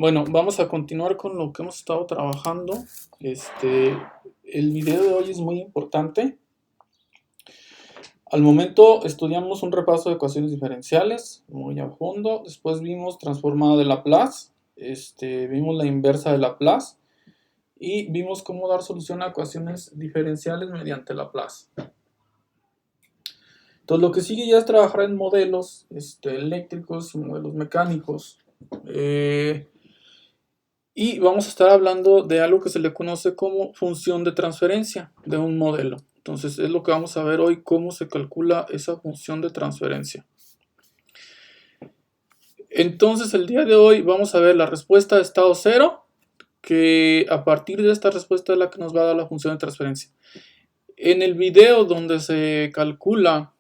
Bueno, vamos a continuar con lo que hemos estado trabajando. El video de hoy es muy importante. Al momento estudiamos un repaso de ecuaciones diferenciales muy a fondo. Después vimos transformada de Laplace. Vimos la inversa de Laplace. Y vimos cómo dar solución a ecuaciones diferenciales mediante Laplace. Entonces lo que sigue ya es trabajar en modelos eléctricos y modelos mecánicos. Y vamos a estar hablando de algo que se le conoce como función de transferencia de un modelo. Entonces es lo que vamos a ver hoy, cómo se calcula esa función de transferencia. Entonces el día de hoy vamos a ver la respuesta de estado cero, que a partir de esta respuesta es la que nos va a dar la función de transferencia. En el video donde se calcula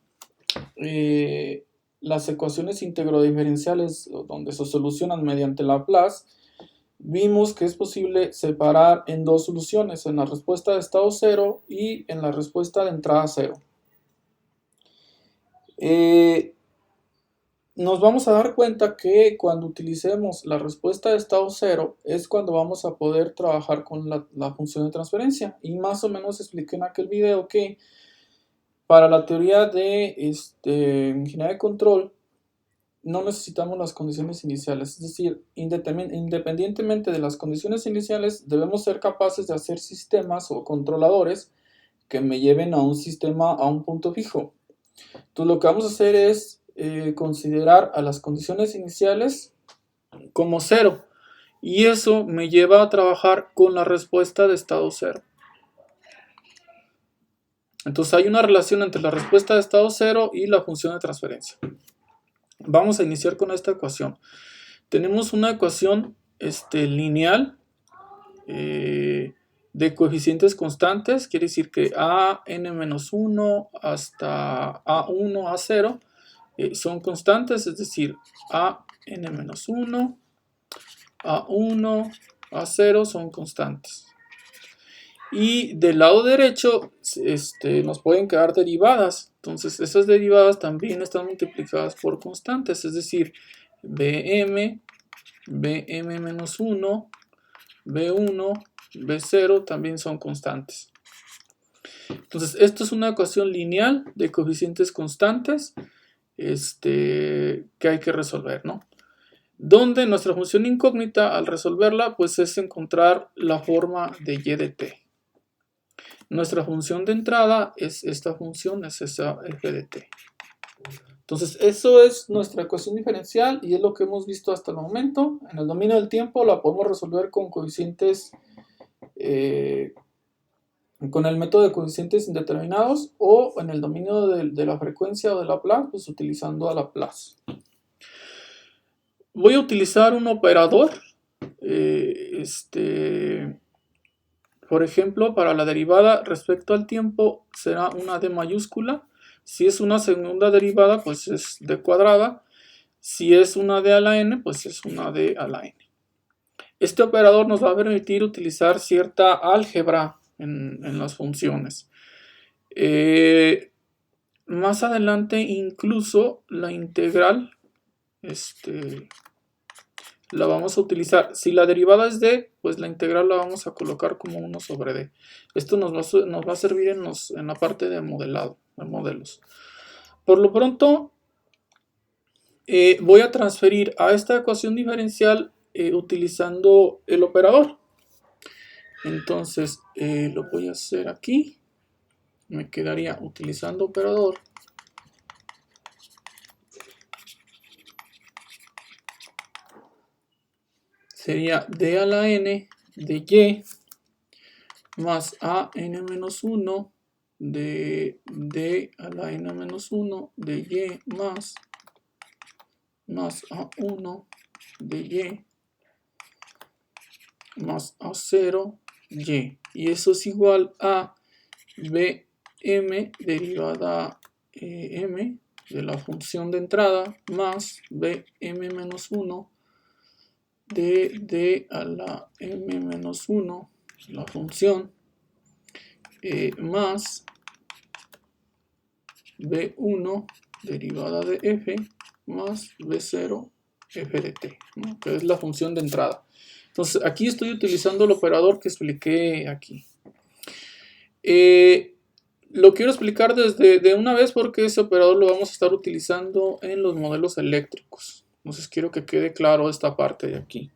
las ecuaciones integrodifferenciales, donde se solucionan mediante Laplace, vimos que es posible separar en dos soluciones, en la respuesta de estado cero y en la respuesta de entrada cero. Nos vamos a dar cuenta que cuando utilicemos la respuesta de estado cero es cuando vamos a poder trabajar con la función de transferencia. Y más o menos expliqué en aquel video que para la teoría de ingeniería de control no necesitamos las condiciones iniciales, es decir, independientemente de las condiciones iniciales, debemos ser capaces de hacer sistemas o controladores que me lleven a un sistema a un punto fijo. Entonces lo que vamos a hacer es considerar a las condiciones iniciales como cero, y eso me lleva a trabajar con la respuesta de estado cero. Entonces hay una relación entre la respuesta de estado cero y la función de transferencia. Vamos a iniciar con esta ecuación. Tenemos una ecuación lineal de coeficientes constantes, quiere decir que a n-1 hasta a1, a0 son constantes, es decir, a n-1, a1, a0 son constantes. Y del lado derecho nos pueden quedar derivadas. Entonces esas derivadas también están multiplicadas por constantes, es decir, bm, bm-1, b1, b0 también son constantes. Entonces esto es una ecuación lineal de coeficientes constantes que hay que resolver, ¿no? Donde nuestra función incógnita al resolverla pues es encontrar la forma de y de t. Nuestra función de entrada es esta función, es esa f de t. Entonces eso es nuestra ecuación diferencial y es lo que hemos visto hasta el momento. En el dominio del tiempo la podemos resolver con coeficientes, con el método de coeficientes indeterminados, o en el dominio de la frecuencia o de Laplace, pues utilizando a Laplace. Voy a utilizar un operador, por ejemplo, para la derivada respecto al tiempo será una d mayúscula. Si es una segunda derivada, pues es d cuadrada. Si es una d a la n, pues es una d a la n. Este operador nos va a permitir utilizar cierta álgebra en las funciones. Más adelante incluso la integral la vamos a utilizar. Si la derivada es d, pues la integral la vamos a colocar como 1 sobre d. Esto nos va a servir en la parte de modelado, de modelos. Por lo pronto, voy a transferir a esta ecuación diferencial utilizando el operador. Entonces, lo voy a hacer aquí. Me quedaría utilizando operador. Sería d a la n de y más a n-1 de d a la n-1 de y más a1 de y más a0 y. Y eso es igual a bm derivada m de la función de entrada más bm-1 de d a la m-1, la función, más b1 derivada de f más b0 f de t, ¿no? Que es la función de entrada. Entonces aquí estoy utilizando el operador que expliqué aquí. Lo quiero explicar de una vez porque ese operador lo vamos a estar utilizando en los modelos eléctricos. Entonces quiero que quede claro esta parte de aquí.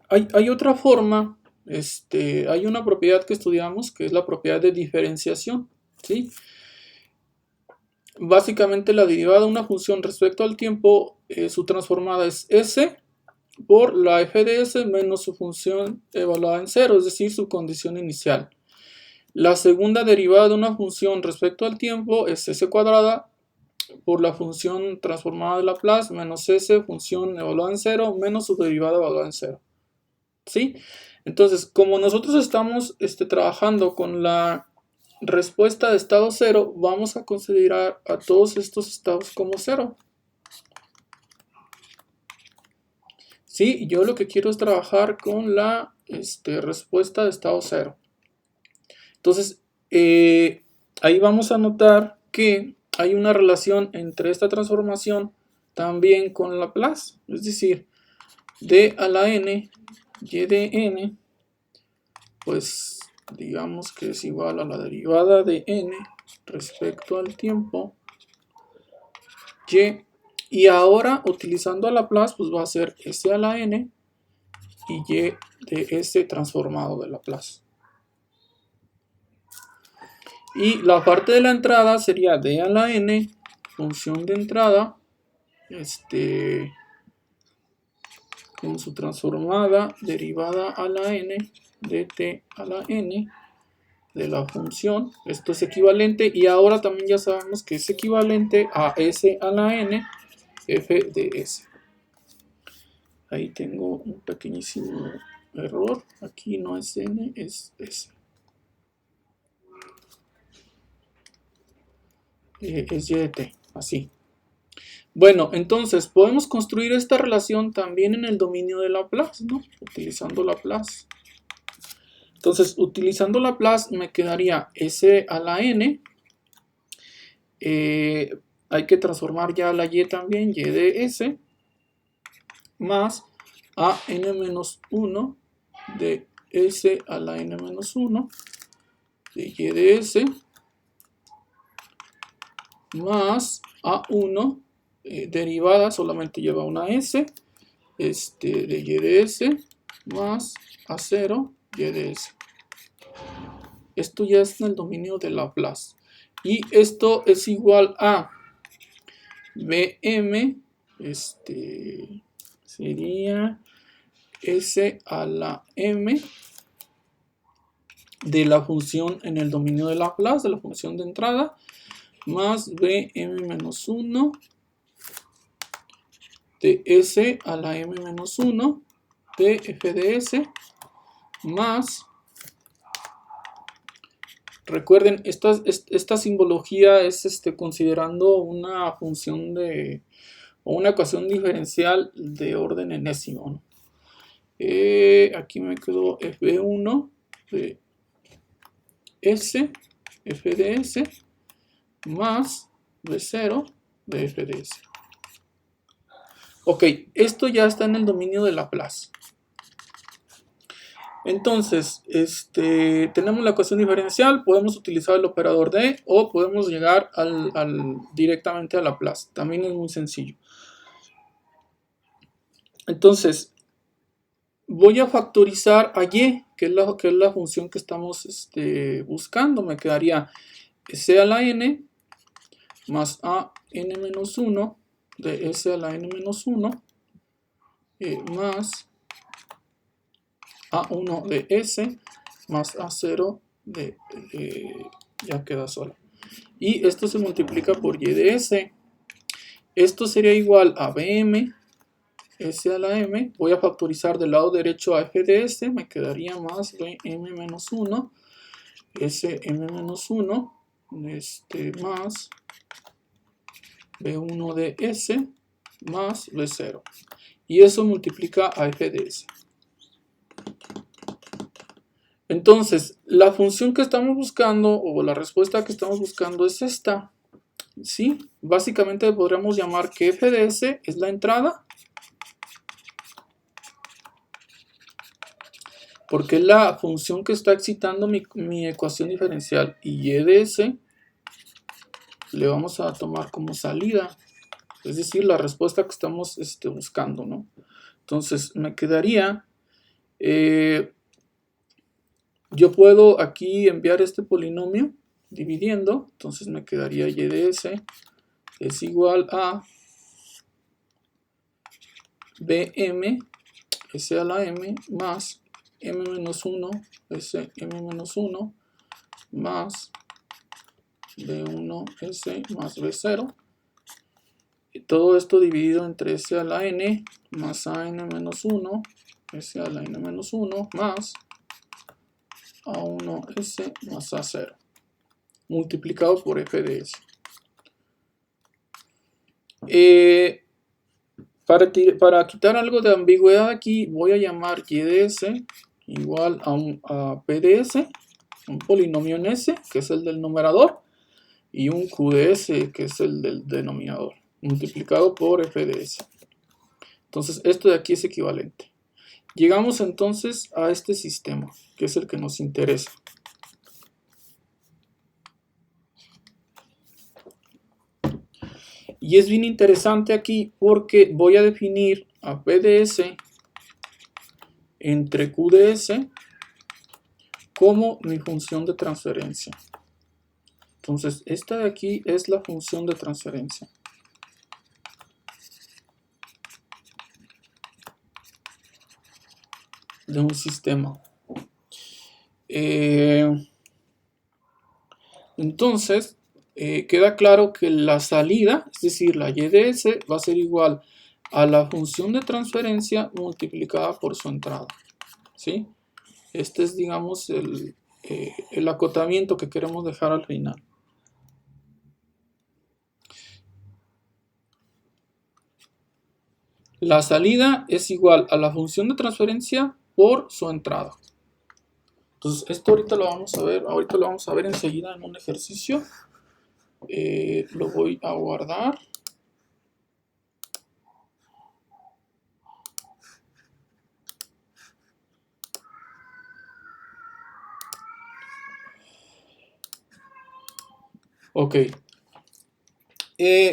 Hay otra forma, hay una propiedad que estudiamos que es la propiedad de diferenciación, ¿sí? Básicamente la derivada de una función respecto al tiempo, su transformada es s por la f de s menos su función evaluada en cero, es decir, su condición inicial. La segunda derivada de una función respecto al tiempo es s cuadrada por la función transformada de Laplace menos s función evaluada en cero menos su derivada evaluada en cero. ¿Sí? Entonces, como nosotros estamos trabajando con la respuesta de estado cero, vamos a considerar a todos estos estados como cero. Sí, yo lo que quiero es trabajar con la respuesta de estado cero. Entonces, ahí vamos a notar que hay una relación entre esta transformación también con Laplace, es decir, d a la n, y de n, pues digamos que es igual a la derivada de n respecto al tiempo y ahora utilizando a Laplace pues va a ser s a la n y y de s transformado de Laplace. Y la parte de la entrada sería d a la n, función de entrada, con su transformada derivada a la n, dt a la n de la función. Esto es equivalente y ahora también ya sabemos que es equivalente a s a la n, f de s. Ahí tengo un pequeñísimo error. Aquí no es n, es s. Es y de t, así. Bueno, entonces podemos construir esta relación también en el dominio de Laplace, ¿no? Utilizando Laplace. Entonces, utilizando Laplace me quedaría s a la n. Hay que transformar ya la y también, y de s, más a n-1 de s a la n-1 de y de s, más a1 derivada, solamente lleva una s, de y de s, más a0 y de s. Esto ya es en el dominio de Laplace. Y esto es igual a bm, sería s a la m de la función en el dominio de Laplace, de la función de entrada, más bm-1 de s a la m-1 de f de s, más, recuerden, esta simbología es considerando una función de, o una ecuación diferencial de orden enésimo, ¿no? Aquí me quedó f1 de s, f de s, más b0 de f de s. Ok, esto ya está en el dominio de Laplace. Entonces, tenemos la ecuación diferencial, podemos utilizar el operador de o podemos llegar directamente a Laplace. También es muy sencillo. Entonces, voy a factorizar a y, que es la función que estamos buscando. Me quedaría s a la n más a n-1 de s a la n-1 más a1 de s más a0 de ya queda sola. Y esto se multiplica por y de s. Esto sería igual a bm s a la m. Voy a factorizar del lado derecho a f de s. Me quedaría más bm-1 sm-1 más b1 de s más b0. Y eso multiplica a f de s. Entonces, la función que estamos buscando o la respuesta que estamos buscando es esta. ¿sí? Básicamente podríamos llamar que f de s es la entrada, porque es la función que está excitando mi ecuación diferencial, y y de s le vamos a tomar como salida, es decir, la respuesta que estamos buscando, ¿no? Entonces me quedaría, yo puedo aquí enviar este polinomio dividiendo, entonces me quedaría y de s es igual a bm s a la m más m menos 1 s m menos 1 más b1 s más b0, y todo esto dividido entre s a la n más a n menos 1 s a la n menos 1 más a1s más a0 multiplicado por f de s. Para quitar algo de ambigüedad aquí, voy a llamar y de s igual a p de s, un polinomio en s, que es el del numerador, y un q de s, que es el del denominador, multiplicado por f de s. Entonces, esto de aquí es equivalente. Llegamos entonces a este sistema, que es el que nos interesa. Y es bien interesante aquí porque voy a definir a p de s entre q de s como mi función de transferencia. Entonces, esta de aquí es la función de transferencia de un sistema. Entonces, queda claro que la salida, es decir, la y de s, va a ser igual a la función de transferencia multiplicada por su entrada, ¿sí? Este es, digamos, el acotamiento que queremos dejar al final. La salida es igual a la función de transferencia por su entrada. Entonces, esto ahorita lo vamos a ver enseguida en un ejercicio. Lo voy a guardar. Ok.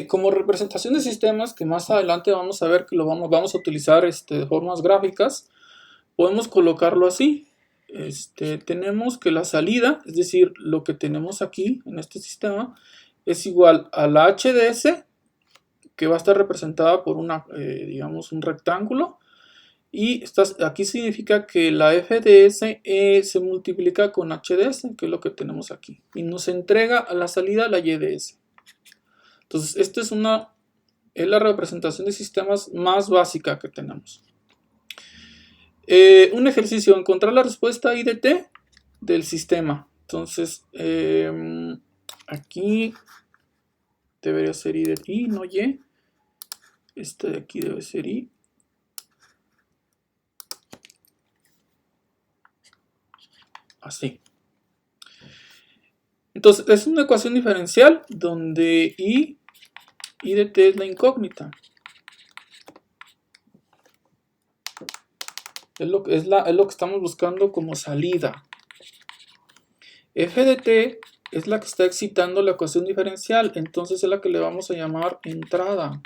Como representación de sistemas, que más adelante vamos a ver que vamos a utilizar de formas gráficas, podemos colocarlo así. Tenemos que la salida, es decir, lo que tenemos aquí en este sistema, es igual a la h de s, que va a estar representada por digamos, un rectángulo, y aquí significa que la f de s se multiplica con h de s, que es lo que tenemos aquí, y nos entrega a la salida la y de s. Entonces, esta es la representación de sistemas más básica que tenemos. Un ejercicio, encontrar la respuesta I de t del sistema. Entonces, aquí debería ser I de I, no Y. Este de aquí debe ser I. Así. Entonces, es una ecuación diferencial donde I de t es la incógnita. Es lo que estamos buscando como salida. F de t es la que está excitando la ecuación diferencial, entonces es la que le vamos a llamar entrada.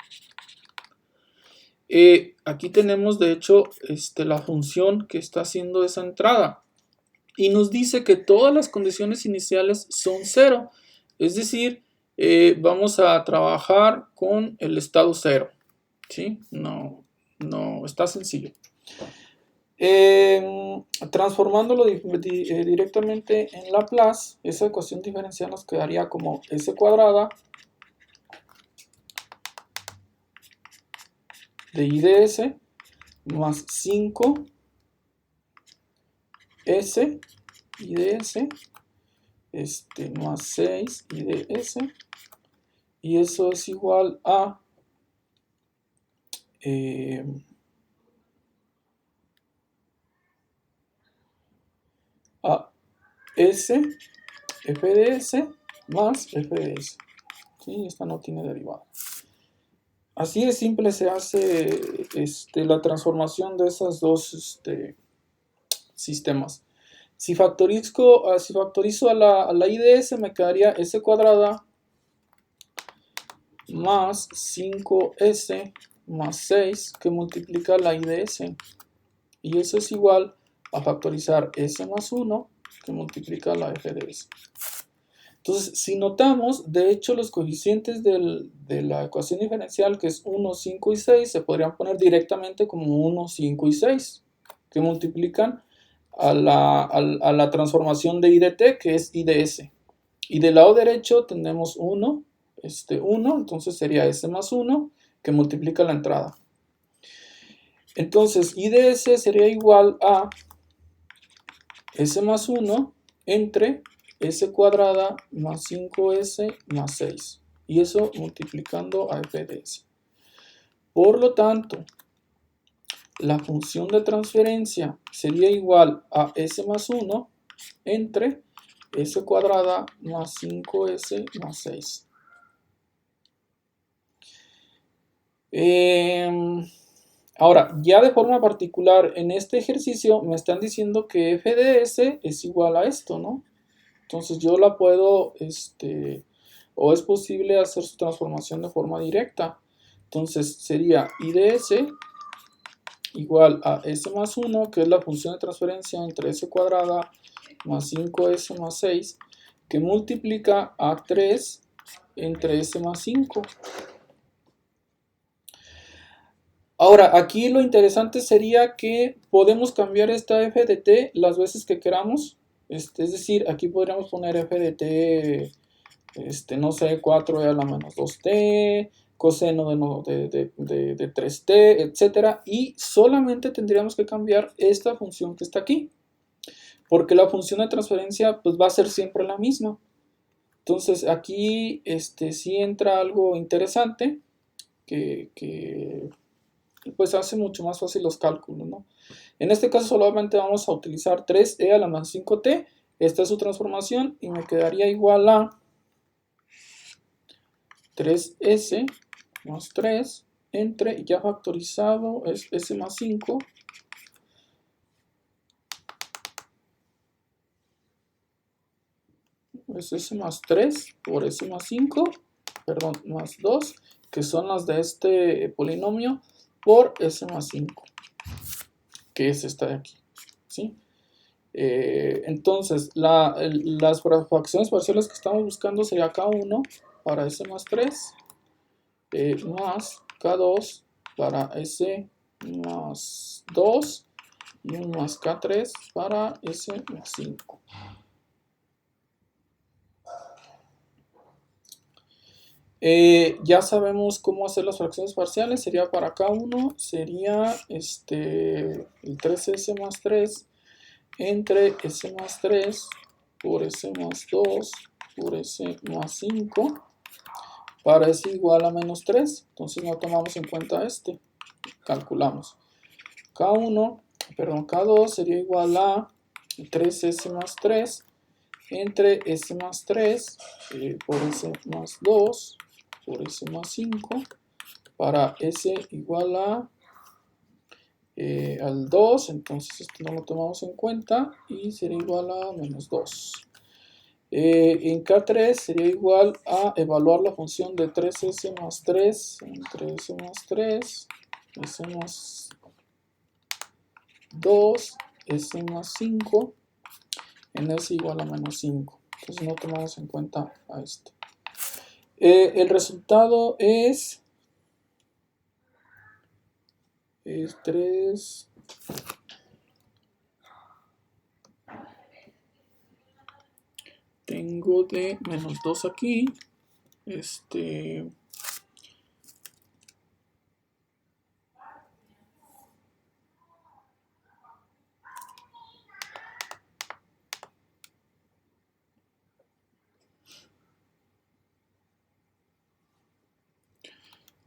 Aquí tenemos de hecho la función que está haciendo esa entrada y nos dice que todas las condiciones iniciales son 0, es decir, vamos a trabajar con el estado 0, ¿sí? No está sencillo. Transformándolo directamente en Laplace, esa ecuación diferencial nos quedaría como s cuadrada de I de s más 5 s I de s más 6 I de s, y eso es igual a S f de s más f de s. ¿sí? Esta no tiene derivada. Así de simple se hace la transformación de esos dos sistemas. Si factorizo a la IDS, me quedaría S cuadrada más 5S más 6 que multiplica la IDS. Y eso es igual a factorizar S más 1 que multiplica la f de S. Entonces, si notamos, de hecho, los coeficientes de la ecuación diferencial, que es 1, 5 y 6, se podrían poner directamente como 1, 5 y 6, que multiplican a la transformación de I de t, que es I de S. Y del lado derecho tenemos 1, 1, entonces sería S más 1, que multiplica la entrada. Entonces, I de S sería igual a S más 1 entre S cuadrada más 5S más 6. Y eso multiplicando a f de S. Por lo tanto, la función de transferencia sería igual a S más 1 entre S cuadrada más 5S más 6. Ahora, ya de forma particular, en este ejercicio me están diciendo que f de S es igual a esto, ¿no? Entonces yo la puedo, o es posible hacer su transformación de forma directa. Entonces sería I de S igual a S más 1, que es la función de transferencia entre S cuadrada más 5S más 6, que multiplica a 3 entre S más 5. Ahora, aquí lo interesante sería que podemos cambiar esta f de t las veces que queramos. Es decir, aquí podríamos poner f de t, no sé, 4e a la menos 2t, coseno de 3t, etc. Y solamente tendríamos que cambiar esta función que está aquí. Porque la función de transferencia pues, va a ser siempre la misma. Entonces aquí sí entra algo interesante que pues hace mucho más fácil los cálculos, ¿no? En este caso solamente vamos a utilizar 3e a la más 5t. Esta es su transformación y me quedaría igual a 3s más 3 entre, ya factorizado, es s más 5 es s más 3 por s más 5, perdón, más 2, que son las de este polinomio, por s más 5, que es esta de aquí, ¿sí? Entonces, las fracciones parciales que estamos buscando sería K1 para S más 3, más K2 para S más 2 y un más K3 para S más 5. Ya sabemos cómo hacer las fracciones parciales. Sería para K1, sería el 3S más 3 entre S más 3 por S más 2 por S más 5 para S igual a menos 3. Entonces no tomamos en cuenta calculamos. K2 sería igual a 3S más 3 entre S más 3 por S más 2 por S más 5 para S igual al 2, entonces esto no lo tomamos en cuenta y sería igual a menos 2. En K3 sería igual a evaluar la función de 3S más 3 entre S más 3, S más 2, S más 5, en S igual a menos 5. Entonces no tomamos en cuenta a esto. El resultado es 3. Tengo de menos 2 aquí.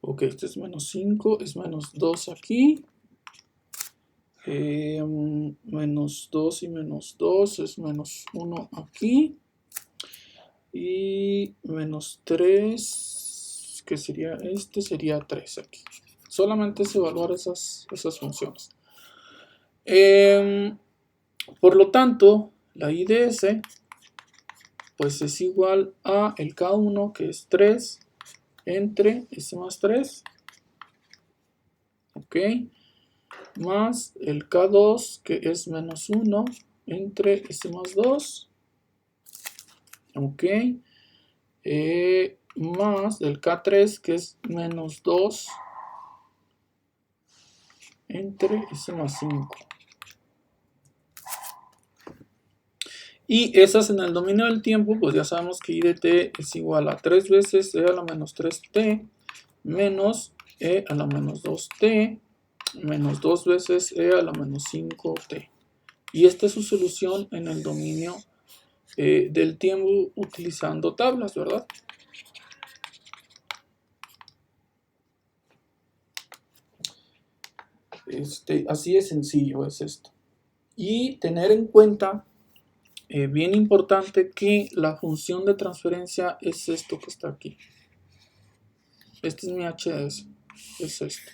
Ok, este es menos 5, es menos 2 aquí. Menos 2 y menos 2 es menos 1 aquí. Y menos 3 que sería este, sería 3 aquí. Solamente es evaluar esas funciones. Por lo tanto, la IDS pues es igual a el K1, que es 3, entre S más 3, ok, más el K2, que es menos 1, entre S más 2, ok, más el K3, que es menos 2, entre S más 5. Y esas en el dominio del tiempo, pues ya sabemos que I de t es igual a 3 veces e a la menos 3t menos e a la menos 2t menos 2 veces e a la menos 5t. Y esta es su solución en el dominio del tiempo utilizando tablas, ¿verdad? Así de sencillo es esto. Y tener en cuenta, bien importante, que la función de transferencia es esto que está aquí. Este es mi HS, es esto.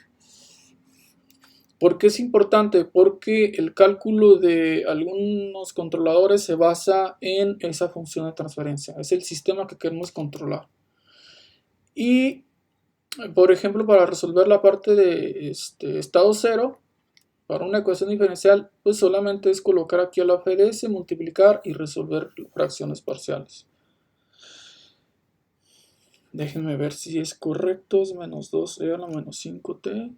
¿Por qué es importante? Porque el cálculo de algunos controladores se basa en esa función de transferencia. Es el sistema que queremos controlar. Y, por ejemplo, para resolver la parte de estado cero, para una ecuación diferencial, pues solamente es colocar aquí a la FDS, multiplicar y resolver fracciones parciales. Déjenme ver si es correcto. Es menos 2e a la menos 5t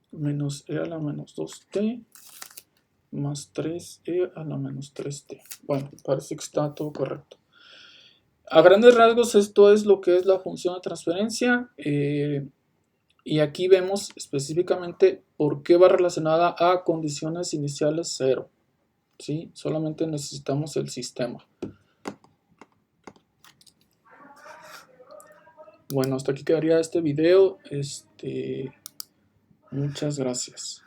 menos e a la menos 2t más 3e a la menos 3t. Bueno, parece que está todo correcto. A grandes rasgos, esto es lo que es la función de transferencia. Y aquí vemos específicamente por qué va relacionada a condiciones iniciales 0. ¿Sí? Solamente necesitamos el sistema. Bueno, hasta aquí quedaría este video. Muchas gracias.